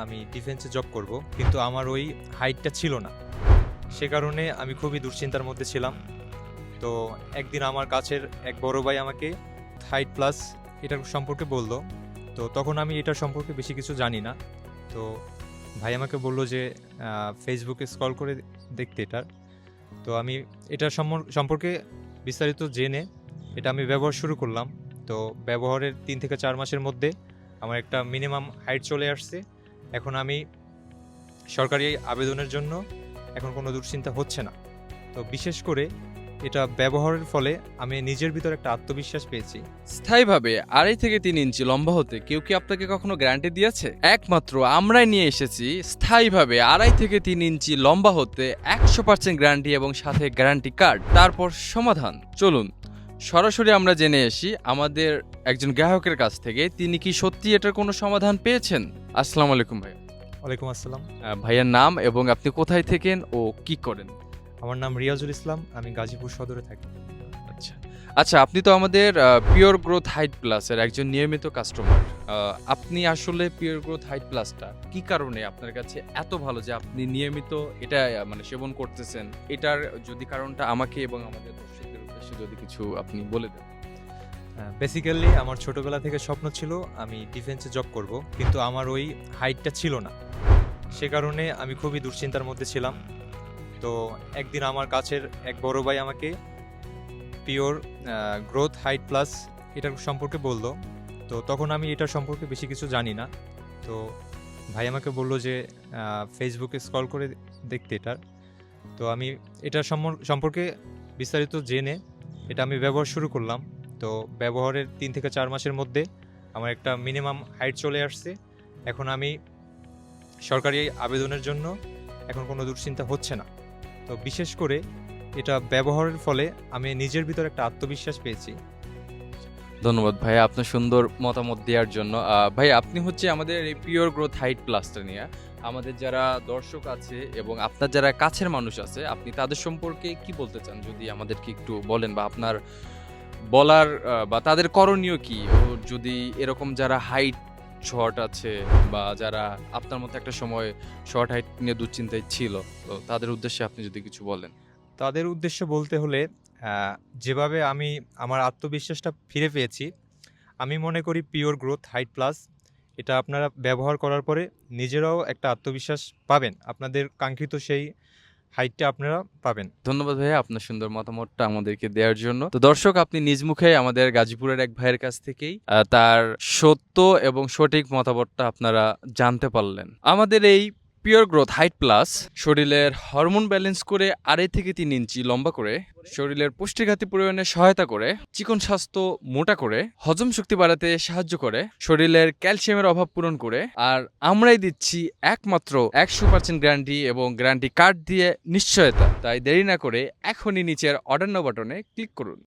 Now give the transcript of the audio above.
আমি ডিফেন্সে জব করব, কিন্তু আমার ওই হাইটটা ছিল না। সে কারণে আমি খুবই দুশ্চিন্তার মধ্যে ছিলাম। তো একদিন আমার কাছের এক বড় ভাই আমাকে হাইট প্লাস এটার সম্পর্কে বলল। তো তখন আমি এটার সম্পর্কে বেশি কিছু জানি না। তো ভাই আমাকে বলল যে ফেসবুকে স্ক্রল করে দেখতে এটার। তো আমি এটার সম্পর্কে বিস্তারিত জেনে এটা আমি ব্যবহার শুরু করলাম। তো ব্যবহারের ৩ থেকে ৪ মাসের মধ্যে আমার একটা মিনিমাম হাইট চলে আসছে। এখন আমি সরকারি আবেদনের জন্য এখন কোনো দুশ্চিন্তা হচ্ছে না। তো বিশেষ করে এটা ব্যবহারের ফলে আমি নিজের ভিতর একটা আত্মবিশ্বাস পেয়েছি। স্থায়ীভাবে 2.5 থেকে 3 ইঞ্চি লম্বা হতে কেউ কি আপনাকে কখনো গ্যারান্টি দিয়েছে? একমাত্র আমরাই নিয়ে এসেছি স্থায়ীভাবে 2.5 থেকে 3 ইঞ্চি লম্বা হতে 100% গ্যারান্টি এবং সাথে গ্যারান্টি কার্ড। তারপর সমাধান। চলুন সরাসরি আমরা জেনে আসি আমাদের একজন গ্রাহকের কাছ থেকে, তিনি কি সত্যি এটার কোনো সমাধান পেয়েছেন। আসসালামু আলাইকুম ভাই। ওয়ালাইকুম আসসালাম। ভাইয়ার নাম এবং আপনি কোথায় থাকেন ও কি করেন? আমার নাম রিয়াজুল ইসলাম, আমি গাজীপুর সদরে থাকি। আচ্ছা আচ্ছা, আপনি তো আমাদের পিওর গ্রোথ হাইট প্লাসের একজন নিয়মিত কাস্টমার। আপনি আসলে পিওর গ্রোথ হাইট প্লাসটা কি কারণে আপনার কাছে এত ভালো যে আপনি নিয়মিত এটা মানে সেবন করতেছেন? এটার যদি কারণটা আমাকে এবং আমাদের দর্শকদের উদ্দেশ্যে যদি কিছু আপনি বলে দেন। বেসিক্যালি আমার ছোটবেলা থেকে স্বপ্ন ছিল আমি ডিফেন্সে জব করব, কিন্তু আমার ওই হাইটটা ছিল না। সে কারণে আমি খুবই দুশ্চিন্তার মধ্যে ছিলাম। তো একদিন আমার কাছের এক বড় ভাই আমাকে পিওর গ্রোথ হাইট প্লাস এটার সম্পর্কে বলল। তো তখন আমি এটার সম্পর্কে বেশি কিছু জানি না। তো ভাই আমাকে বলল যে ফেসবুকে স্ক্রল করে দেখতে এটার। তো আমি এটার সম্পর্কে বিস্তারিত জেনে এটা আমি ব্যবহার শুরু করলাম। তো ব্যবহারের ৩ থেকে ৪ মাসের মধ্যে আমার একটা মিনিমাম হাইট চলে আসছে। এখন আমি সরকারি আবেদনের জন্য এখন কোনো দুশ্চিন্তা হচ্ছে না। তো বিশেষ করে এটা ব্যবহারের ফলে আমি নিজের ভিতর একটা আত্মবিশ্বাস পেয়েছি। ধন্যবাদ ভাই আপনার সুন্দর মতামত দেওয়ার জন্য। ভাই আপনি হচ্ছে আমাদের এই পিওর গ্রোথ হাইট প্লাসটা নিয়ে আমাদের যারা দর্শক আছে এবং আপনার যারা কাছের মানুষ আছে, আপনি তাদের সম্পর্কে কি বলতে চান যদি আমাদেরকে একটু বলেন, বা আপনার বলার বা তাদের করণীয় কি? ও যদি এরকম যারা হাইট শর্ট আছে বা যারা আপনার মতো একটা সময় শর্ট হাইট নিয়ে দুশ্চিন্তায় ছিল, তো তাদের উদ্দেশ্যে আপনি যদি কিছু বলেন। তাদের উদ্দেশ্য বলতে হলে যেভাবে আমি আমার আত্মবিশ্বাসটা ফিরে পেয়েছি, আমি মনে করি পিওর গ্রোথ হাইট প্লাস এটা আপনারা ব্যবহার করার পরে নিজেরাও একটা আত্মবিশ্বাস পাবেন। আপনাদের কাঙ্ক্ষিত সেই হাইটটা আপনারা পাবেন। ধন্যবাদ ভাইয়া আপনার সুন্দর মতামতটা আমাদেরকে দেওয়ার জন্য। তো দর্শক, আপনি নিজ মুখে আমাদের গাজীপুরের এক ভাইয়ের কাছ থেকেই তার সত্য এবং সঠিক মতামতটা আপনারা জানতে পারলেন। আমাদের এই পিওর গ্রোথ হাইট প্লাস শরীরের হরমোন ব্যালেন্স করে 2.5 থেকে 3 ইঞ্চি লম্বা করে, শরীরের পুষ্টিঘাটতি পূরণে সহায়তা করে, চিকন স্বাস্থ্য মোটা করে, হজম শক্তি বাড়াতে সাহায্য করে, শরীরের ক্যালসিয়ামের অভাব পূরণ করে। আর আমরাই দিচ্ছি একমাত্র 100% গ্যারান্টি এবং গ্যারান্টি কার্ড দিয়ে নিশ্চয়তা। তাই দেরি না করে এখনই নিচের অর্ডার নাও বাটনে ক্লিক করুন।